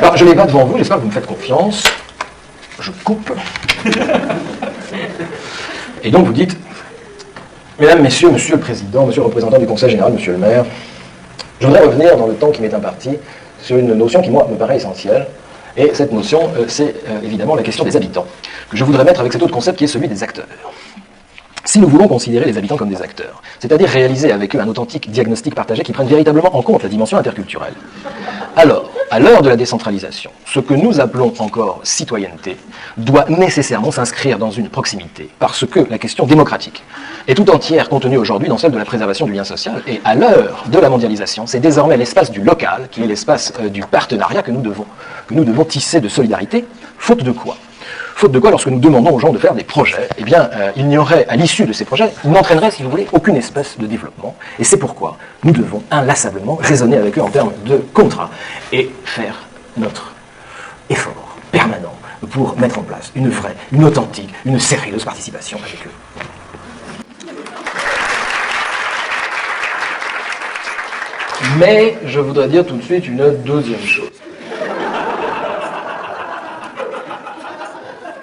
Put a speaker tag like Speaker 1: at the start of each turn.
Speaker 1: Alors, je ne l'ai pas devant vous, j'espère que vous me faites confiance. Je coupe. Et donc vous dites, mesdames, messieurs, monsieur le président, monsieur le représentant du conseil général, monsieur le maire, je voudrais revenir dans le temps qui m'est imparti sur une notion qui, moi, me paraît essentielle. Et cette notion, c'est évidemment la question des habitants, que je voudrais mettre avec cet autre concept qui est celui des acteurs. Si nous voulons considérer les habitants comme des acteurs, c'est-à-dire réaliser avec eux un authentique diagnostic partagé qui prenne véritablement en compte la dimension interculturelle, alors, à l'heure de la décentralisation, ce que nous appelons encore citoyenneté doit nécessairement s'inscrire dans une proximité, parce que la question démocratique est tout entière contenue aujourd'hui dans celle de la préservation du lien social, et à l'heure de la mondialisation, c'est désormais l'espace du local, qui est l'espace du partenariat que nous devons tisser de solidarité, faute de quoi ? Faute de quoi, lorsque nous demandons aux gens de faire des projets, eh bien, il n'y aurait, à l'issue de ces projets, ils n'entraîneraient, si vous voulez, aucune espèce de développement. Et c'est pourquoi nous devons inlassablement raisonner avec eux en termes de contrat et faire notre effort permanent pour mettre en place une vraie, une authentique, une sérieuse participation avec eux. Mais je voudrais dire tout de suite une deuxième chose.